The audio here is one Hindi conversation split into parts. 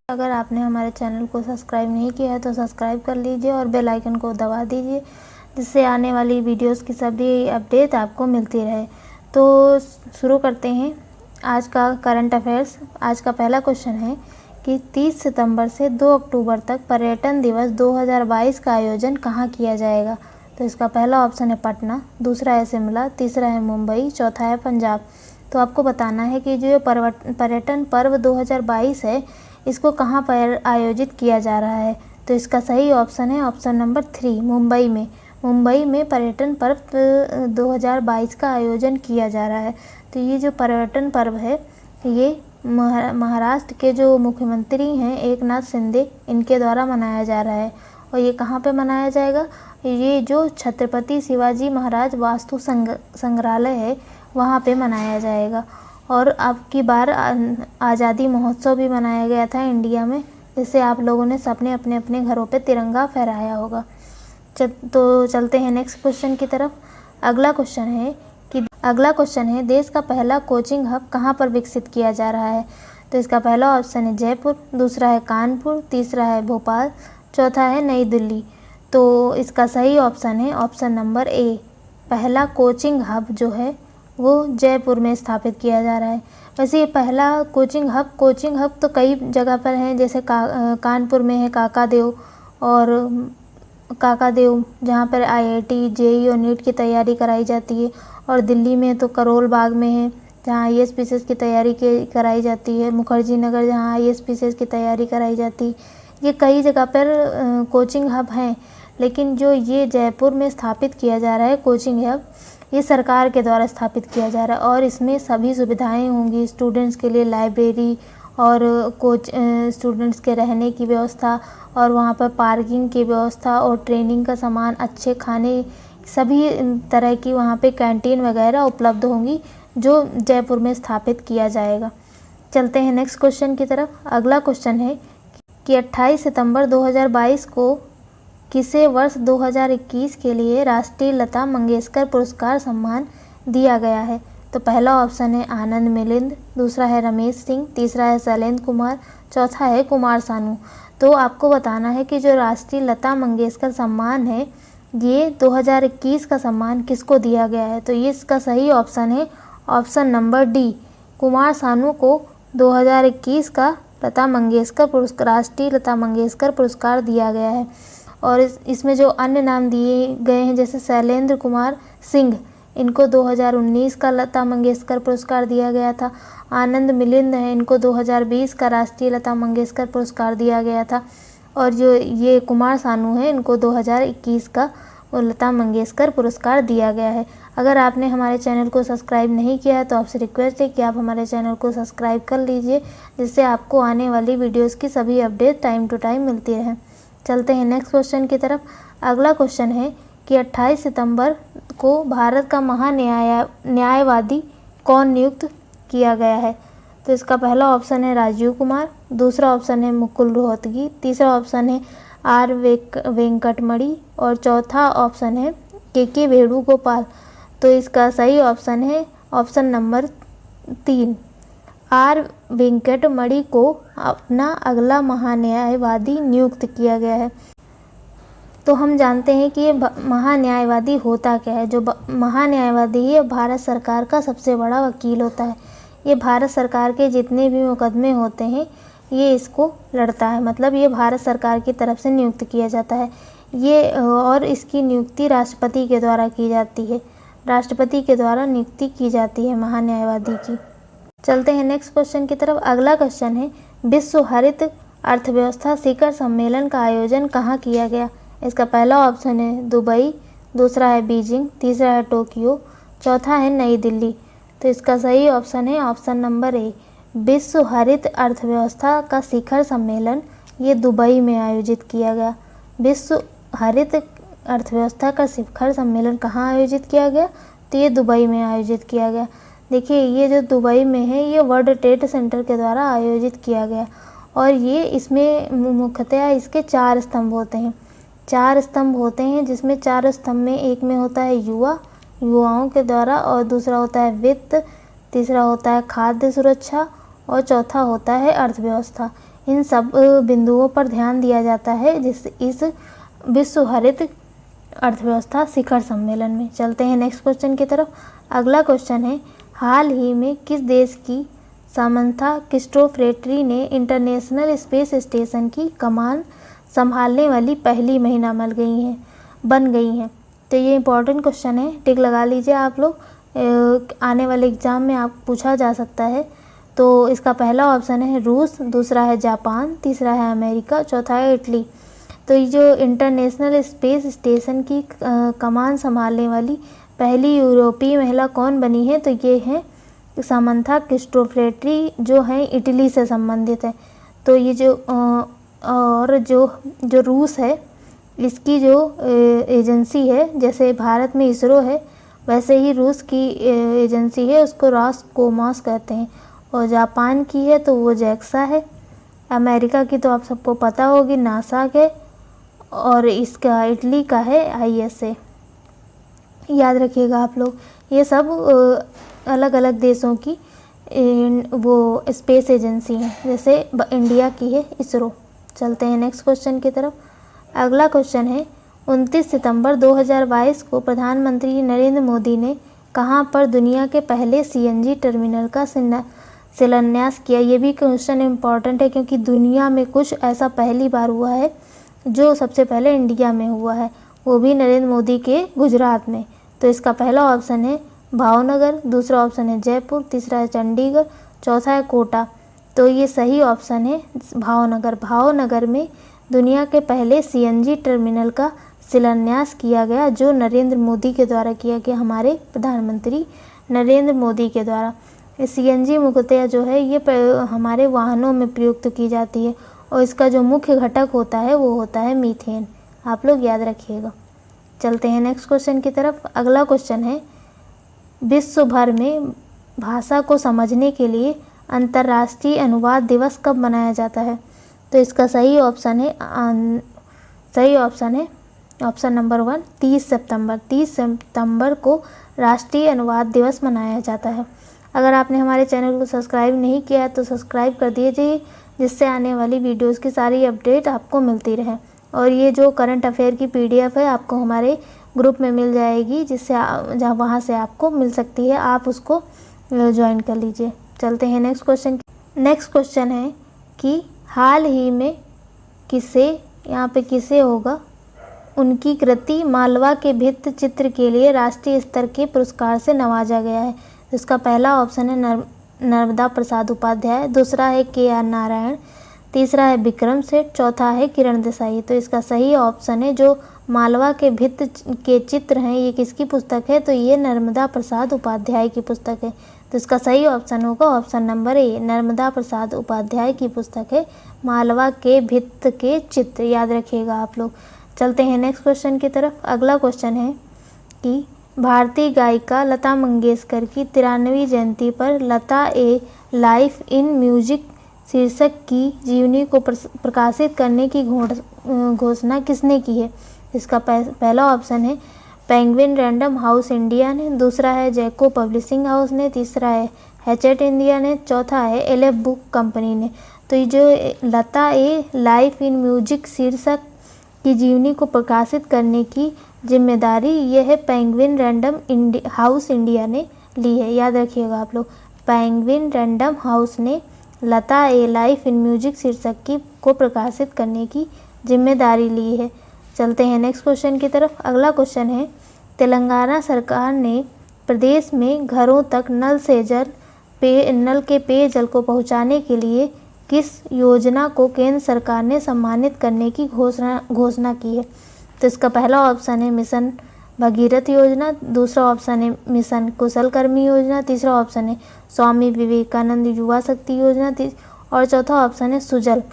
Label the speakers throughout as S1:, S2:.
S1: अगर आपने हमारे चैनल को सब्सक्राइब नहीं किया है तो सब्सक्राइब कर लीजिए और बेल आइकन को दबा दीजिए, जिससे आने वाली वीडियोस की सभी अपडेट आपको मिलती रहे। तो शुरू करते हैं आज का करंट अफेयर्स। आज का पहला क्वेश्चन है कि 30 सितंबर से 2 अक्टूबर तक पर्यटन दिवस 2022 का आयोजन कहाँ किया जाएगा। तो इसका पहला ऑप्शन है पटना, दूसरा है शिमला, तीसरा है मुंबई, चौथा है पंजाब। तो आपको बताना है कि जो पर्यटन पर्व 2022 है इसको कहाँ पर आयोजित किया जा रहा है। तो इसका सही ऑप्शन है ऑप्शन नंबर 3, मुंबई में। मुंबई में पर्यटन पर्व 2022 का आयोजन किया जा रहा है। तो ये जो पर्यटन पर्व है ये महाराष्ट्र के जो मुख्यमंत्री हैं एकनाथ शिंदे, इनके द्वारा मनाया जा रहा है। और ये कहाँ पे मनाया जाएगा, ये जो छत्रपति शिवाजी महाराज वास्तु संग्रहालय है वहाँ पे मनाया जाएगा। और अब की बार आज़ादी महोत्सव भी मनाया गया था इंडिया में, जिससे आप लोगों ने सबने अपने अपने घरों पे तिरंगा फहराया होगा। तो चलते हैं नेक्स्ट क्वेश्चन की तरफ। अगला क्वेश्चन है देश का पहला कोचिंग हब कहाँ पर विकसित किया जा रहा है। तो इसका पहला ऑप्शन है जयपुर, दूसरा है कानपुर, तीसरा है भोपाल, चौथा है नई दिल्ली। तो इसका सही ऑप्शन है ऑप्शन नंबर ए, पहला कोचिंग हब जो है वो जयपुर में स्थापित किया जा रहा है। वैसे ये पहला कोचिंग हब तो कई जगह पर हैं, जैसे कानपुर में है काकादेव जहाँ पर IIT, JEE और नीट की तैयारी कराई जाती है। और दिल्ली में तो करोल बाग में है जहाँ IAS PCS की तैयारी कराई जाती है। मुखर्जी नगर जहाँ IAS PCS की तैयारी कराई जाती है। ये कई जगह पर कोचिंग हब हैं, लेकिन जो ये जयपुर में स्थापित किया जा रहा है कोचिंग हब, ये सरकार के द्वारा स्थापित किया जा रहा है। और इसमें सभी सुविधाएं होंगी स्टूडेंट्स के लिए, लाइब्रेरी और स्टूडेंट्स के रहने की व्यवस्था, और वहाँ पर पार्किंग की व्यवस्था और ट्रेनिंग का सामान, अच्छे खाने, सभी तरह की वहाँ पे कैंटीन वगैरह उपलब्ध होंगी जो जयपुर में स्थापित किया जाएगा। चलते हैं नेक्स्ट क्वेश्चन की तरफ। अगला क्वेश्चन है कि 28 सितंबर 2022 को किसे वर्ष 2021 के लिए राष्ट्रीय लता मंगेशकर पुरस्कार सम्मान दिया गया है। तो पहला ऑप्शन है आनंद मिलिंद, दूसरा है रमेश सिंह, तीसरा है शैलेंद्र कुमार, चौथा है कुमार सानू। तो आपको बताना है कि जो राष्ट्रीय लता मंगेशकर सम्मान है ये 2021 का सम्मान किसको दिया गया है। तो ये इसका सही ऑप्शन है option number D, Kumar Sanu को 2021 का राष्ट्रीय लता मंगेशकर पुरस्कार दिया गया है। और इसमें जो अन्य नाम दिए गए हैं, जैसे शैलेंद्र कुमार सिंह, इनको 2019 का लता मंगेशकर पुरस्कार दिया गया था। आनंद मिलिंद है, इनको 2020 का राष्ट्रीय लता मंगेशकर पुरस्कार दिया गया था। और जो ये कुमार सानू है, इनको 2021 का लता मंगेशकर पुरस्कार दिया गया है। अगर आपने हमारे चैनल को सब्सक्राइब नहीं किया है तो आपसे रिक्वेस्ट है कि आप हमारे चैनल को सब्सक्राइब कर लीजिए, जिससे आपको आने वाली वीडियोस की सभी अपडेट टाइम टू टाइम मिलती रहे। चलते हैं नेक्स्ट क्वेश्चन की तरफ। अगला क्वेश्चन है कि 28 सितंबर को भारत का न्यायवादी कौन नियुक्त किया गया है। तो इसका पहला ऑप्शन है राजीव कुमार, दूसरा ऑप्शन है मुकुल रोहतगी, तीसरा ऑप्शन है R वेंकटमणि और चौथा ऑप्शन है KK वेणुगोपाल। तो इसका सही ऑप्शन है ऑप्शन नंबर 3, R वेंकटमणि को अपना अगला महान्यायवादी नियुक्त किया गया है। तो हम जानते हैं कि ये महान्यायवादी होता क्या है। जो महान्यायवादी है भारत सरकार का सबसे बड़ा वकील होता है। ये भारत सरकार के जितने भी मुकदमे होते हैं ये इसको लड़ता है, मतलब ये भारत सरकार की तरफ से नियुक्त किया जाता है ये। और इसकी नियुक्ति राष्ट्रपति के द्वारा की जाती है, राष्ट्रपति के द्वारा नियुक्ति की जाती है महान्यायवादी की। चलते हैं नेक्स्ट क्वेश्चन की तरफ। अगला क्वेश्चन है विश्व हरित अर्थव्यवस्था शिखर सम्मेलन का आयोजन कहाँ किया गया। इसका पहला ऑप्शन है दुबई, दूसरा है बीजिंग, तीसरा है टोक्यो, चौथा है नई दिल्ली। तो इसका सही ऑप्शन है ऑप्शन नंबर ए, विश्व हरित अर्थव्यवस्था का शिखर सम्मेलन ये दुबई में आयोजित किया गया। विश्व हरित अर्थव्यवस्था का शिखर सम्मेलन कहाँ आयोजित किया गया, तो ये दुबई में आयोजित किया गया। देखिए ये जो दुबई में है ये वर्ल्ड ट्रेड सेंटर के द्वारा आयोजित किया गया। और ये इसमें मुख्यतः इसके 4 स्तंभ होते हैं, 4 स्तंभ होते हैं, जिसमें 4 स्तंभ में एक में होता है युवाओं के द्वारा, और दूसरा होता है वित्त, तीसरा होता है खाद्य सुरक्षा और चौथा होता है अर्थव्यवस्था। इन सब बिंदुओं पर ध्यान दिया जाता है इस विश्व हरित अर्थव्यवस्था शिखर सम्मेलन में। चलते हैं नेक्स्ट क्वेश्चन की तरफ। अगला क्वेश्चन है, हाल ही में किस देश की सामंथा क्रिस्टोफ्रेट्री ने इंटरनेशनल स्पेस स्टेशन की कमान संभालने वाली पहली महिला बन गई हैं। तो ये इंपॉर्टेंट क्वेश्चन है, टिक लगा लीजिए आप लोग, आने वाले एग्ज़ाम में आप पूछा जा सकता है। तो इसका पहला ऑप्शन है रूस, दूसरा है जापान, तीसरा है अमेरिका, चौथा है इटली। तो ये जो इंटरनेशनल स्पेस स्टेशन की कमान संभालने वाली पहली यूरोपीय महिला कौन बनी है, तो ये है सामंथा क्रिस्टोफ्रेट्री, जो है इटली से संबंधित है। तो ये जो रूस है, इसकी जो एजेंसी है, जैसे भारत में इसरो है वैसे ही रूस की एजेंसी है, उसको रॉसकोमॉस कहते हैं। और जापान की है तो वो जैक्सा है। अमेरिका की तो आप सबको पता होगी, नासा के। और इसका इटली का है ISA। याद रखिएगा आप लोग, ये सब अलग अलग देशों की वो स्पेस एजेंसी हैं, जैसे इंडिया की है इसरो। चलते हैं नेक्स्ट क्वेश्चन की तरफ। अगला क्वेश्चन है, 29 सितंबर 2022 को प्रधानमंत्री नरेंद्र मोदी ने कहां पर दुनिया के पहले CNG टर्मिनल का शिलान्यास किया। ये भी क्वेश्चन इम्पॉर्टेंट है, क्योंकि दुनिया में कुछ ऐसा पहली बार हुआ है जो सबसे पहले इंडिया में हुआ है, वो भी नरेंद्र मोदी के गुजरात में। तो इसका पहला ऑप्शन है भावनगर, दूसरा ऑप्शन है जयपुर, तीसरा है चंडीगढ़, चौथा है कोटा। तो ये सही ऑप्शन है भावनगर। भावनगर में दुनिया के पहले CNG टर्मिनल का शिलान्यास किया गया, जो नरेंद्र मोदी के द्वारा किया गया, हमारे प्रधानमंत्री नरेंद्र मोदी के द्वारा। CNG मुख्यतः जो है ये हमारे वाहनों में प्रयुक्त की जाती है, और इसका जो मुख्य घटक होता है वो होता है मीथेन। आप लोग याद रखिएगा। चलते हैं नेक्स्ट क्वेश्चन की तरफ। अगला क्वेश्चन है, विश्व भर में भाषा को समझने के लिए अंतर्राष्ट्रीय अनुवाद दिवस कब मनाया जाता है। तो इसका सही ऑप्शन है ऑप्शन नंबर 1, 30 सितंबर। 30 सितंबर को राष्ट्रीय अनुवाद दिवस मनाया जाता है। अगर आपने हमारे चैनल को सब्सक्राइब नहीं किया है तो सब्सक्राइब कर दीजिए, जिससे आने वाली वीडियोस की सारी अपडेट आपको मिलती रहे। और ये जो करंट अफेयर की PDF है आपको हमारे ग्रुप में मिल जाएगी, जिससे वहाँ से आपको मिल सकती है, आप उसको ज्वाइन कर लीजिए। चलते हैं नेक्स्ट क्वेश्चन। नेक्स्ट क्वेश्चन है कि हाल ही में किसे होगा उनकी कृति मालवा के भित्ति चित्र के लिए राष्ट्रीय स्तर के पुरस्कार से नवाजा गया है। इसका पहला ऑप्शन है नर्मदा प्रसाद उपाध्याय, दूसरा है KR नारायण, तीसरा है विक्रम सेठ, चौथा है किरण देसाई। तो इसका सही ऑप्शन है, जो मालवा के भित्ति के चित्र हैं, ये किसकी पुस्तक है, तो ये नर्मदा प्रसाद उपाध्याय की पुस्तक है। तो इसका सही ऑप्शन होगा option number A, Narmada Prasad Upadhyay की पुस्तक है मालवा के भित्ति के चित्र। याद रखिएगा आप लोग। चलते हैं नेक्स्ट क्वेश्चन की तरफ। अगला क्वेश्चन है कि भारतीय गायिका लता मंगेशकर की 93वीं जयंती पर लता ए लाइफ इन म्यूजिक शीर्षक की जीवनी को प्रकाशित करने की घोषणा किसने की है। इसका पहला ऑप्शन है पेंगुइन रैंडम हाउस इंडिया ने, दूसरा है जैको पब्लिशिंग हाउस ने, तीसरा है हैचेट इंडिया ने, चौथा है LF बुक कंपनी ने। तो ये जो लता ए लाइफ इन म्यूजिक शीर्षक की जीवनी को प्रकाशित करने की जिम्मेदारी ये है पेंगुइन रैंडम हाउस इंडिया ने ली है। याद रखिएगा आप लोग, पेंगुइन रैंडम हाउस ने लता ए लाइफ इन म्यूजिक शीर्षक को प्रकाशित करने की जिम्मेदारी ली है। चलते हैं नेक्स्ट क्वेश्चन की तरफ। अगला क्वेश्चन है, तेलंगाना सरकार ने प्रदेश में घरों तक नल के पेयजल को पहुंचाने के लिए किस योजना को केंद्र सरकार ने सम्मानित करने की घोषणा की है। तो इसका पहला ऑप्शन है मिशन भगीरथ योजना, दूसरा ऑप्शन है मिशन कुशलकर्मी योजना, तीसरा ऑप्शन है स्वामी विवेकानंद युवा शक्ति योजना, और चौथा ऑप्शन है सुजल।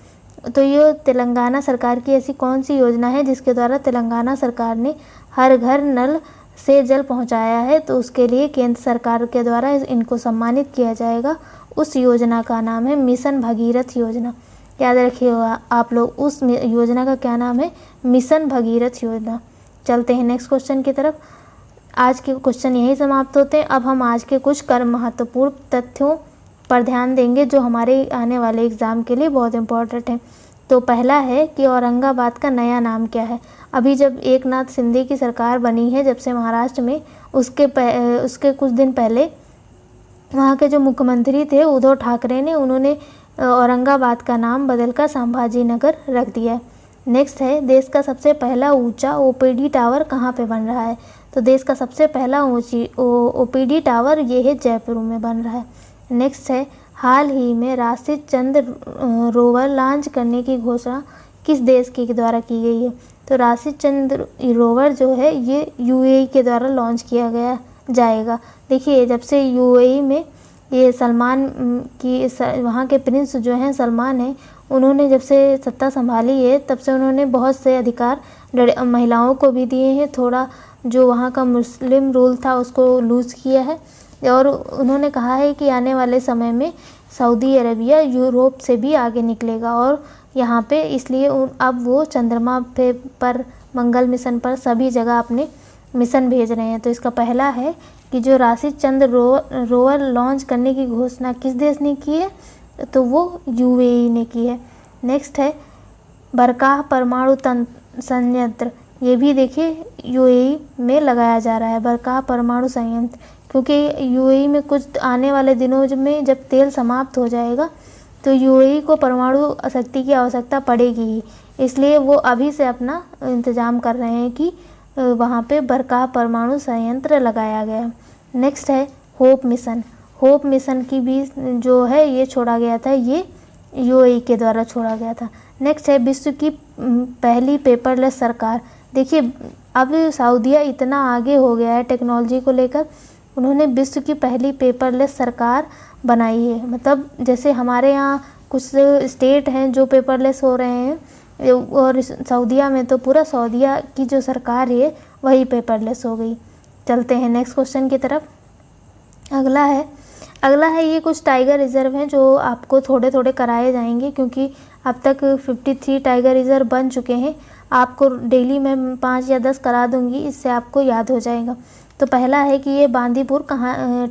S1: तो ये तेलंगाना सरकार की ऐसी कौन सी योजना है जिसके द्वारा तेलंगाना सरकार ने हर घर नल से जल पहुंचाया है, तो उसके लिए केंद्र सरकार के द्वारा इनको सम्मानित किया जाएगा। उस योजना का नाम है मिशन भगीरथ योजना। याद रखिएगा आप लोग, उस योजना का क्या नाम है, मिशन भगीरथ योजना। चलते हैं नेक्स्ट क्वेश्चन की तरफ। आज के क्वेश्चन यही समाप्त होते हैं। अब हम आज के कुछ महत्वपूर्ण तथ्यों पर ध्यान देंगे जो हमारे आने वाले एग्ज़ाम के लिए बहुत इम्पोर्टेंट है। तो पहला है कि औरंगाबाद का नया नाम क्या है। अभी जब एकनाथ शिंदे की सरकार बनी है जब से महाराष्ट्र में, उसके कुछ दिन पहले वहाँ के जो मुख्यमंत्री थे उद्धव ठाकरे ने उन्होंने औरंगाबाद का नाम बदलकर संभाजी नगर रख दिया है। नेक्स्ट है, देश का सबसे पहला ऊंचा ओपीडी टावर कहाँ पे बन रहा है। तो देश का सबसे पहला ऊंची ओपीडी टावर ये है जयपुर में बन रहा है। नेक्स्ट है, हाल ही में राशिद चंद्र रोवर लॉन्च करने की घोषणा किस देश के द्वारा की गई है। तो राशिद चंद्र रोवर जो है ये यूएई के द्वारा लॉन्च किया गया जाएगा। देखिए जब से यूएई में ये सलमान की वहाँ के प्रिंस जो हैं सलमान हैं, उन्होंने जब से सत्ता संभाली है तब से उन्होंने बहुत से अधिकार महिलाओं को भी दिए हैं। थोड़ा जो वहाँ का मुस्लिम रूल था उसको लूज़ किया है और उन्होंने कहा है कि आने वाले समय में सऊदी अरेबिया यूरोप से भी आगे निकलेगा और यहाँ पे इसलिए अब वो चंद्रमा पर मंगल मिशन पर सभी जगह अपने मिशन भेज रहे हैं। तो इसका पहला है कि जो राशिद चंद्र रोवर लॉन्च करने की घोषणा किस देश ने की है, तो वो यूएई ने की है। नेक्स्ट है, बरकाह परमाणु संयंत्र, ये भी देखिए यूएई में लगाया जा रहा है बरकाह परमाणु संयंत्र, क्योंकि यूएई में कुछ आने वाले दिनों में जब तेल समाप्त हो जाएगा तो यूएई को परमाणु शक्ति की आवश्यकता पड़ेगी ही, इसलिए वो अभी से अपना इंतज़ाम कर रहे हैं कि वहाँ पे बरकाह परमाणु संयंत्र लगाया गया। नेक्स्ट है होप मिशन। होप मिशन की भी जो है ये छोड़ा गया था, ये यूएई के द्वारा छोड़ा गया था। नेक्स्ट है विश्व की पहली पेपरलेस सरकार। देखिए अब सऊदीया इतना आगे हो गया है टेक्नोलॉजी को लेकर, उन्होंने विश्व की पहली पेपरलेस सरकार बनाई है। मतलब जैसे हमारे यहाँ कुछ स्टेट हैं जो पेपरलेस हो रहे हैं और सऊदीया में तो पूरा सऊदीया की जो सरकार है वही पेपरलेस हो गई। चलते हैं नेक्स्ट क्वेश्चन की तरफ। अगला है ये कुछ टाइगर रिजर्व हैं जो आपको थोड़े थोड़े कराए जाएंगे, क्योंकि अब तक 53 टाइगर रिजर्व बन चुके हैं। आपको डेली मैं 5 या 10 करा दूंगी, इससे आपको याद हो जाएगा। तो पहला है कि ये बांदीपुर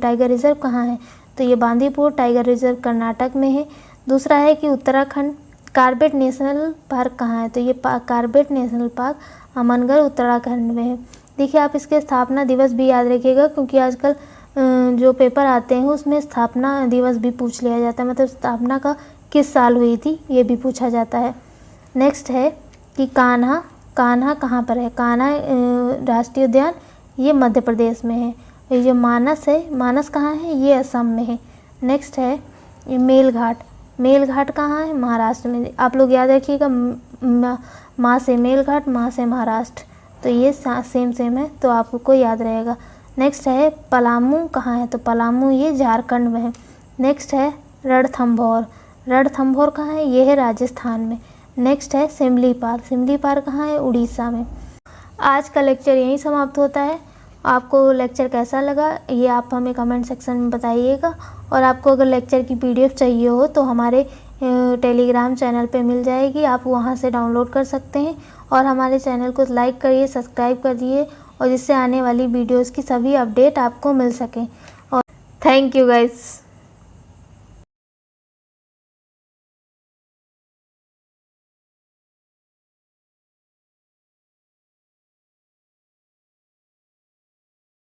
S1: टाइगर रिजर्व कहाँ है। तो ये बांदीपुर टाइगर रिजर्व कर्नाटक में है। दूसरा है कि उत्तराखंड कार्बेट नेशनल पार्क कहाँ है। तो ये Corbett national park Amangarh Uttarakhand में है। देखिए आप इसके स्थापना दिवस भी याद रखिएगा, क्योंकि आजकल जो पेपर आते हैं उसमें स्थापना दिवस भी पूछ लिया जाता है, मतलब स्थापना का किस साल हुई थी ये भी पूछा जाता है। नेक्स्ट है कि कान्हा कहाँ पर है। कान्हा राष्ट्रीय उद्यान ये मध्य प्रदेश में है। ये जो मानस है, मानस कहाँ है, ये असम में है। नेक्स्ट है ये मेलघाट कहाँ है, महाराष्ट्र में। आप लोग याद रखिएगा, माँ से मेलघाट, माँ से महाराष्ट्र, तो ये सेम है, तो आपको याद रहेगा। नेक्स्ट है पलामू कहाँ है। तो पलामू ये झारखंड में है। नेक्स्ट है रणथंभौर कहाँ है, ये है राजस्थान में। नेक्स्ट है सिमली पार कहाँ है, उड़ीसा में। आज का लेक्चर यहीं समाप्त होता है। आपको लेक्चर कैसा लगा ये आप हमें कमेंट सेक्शन में बताइएगा, और आपको अगर लेक्चर की पीडीएफ चाहिए हो तो हमारे टेलीग्राम चैनल पे मिल जाएगी, आप वहां से डाउनलोड कर सकते हैं। और हमारे चैनल को लाइक करिए, सब्सक्राइब करिए, और जिससे आने वाली वीडियोस की सभी अपडेट आपको मिल सकें। और थैंक यू गाइस।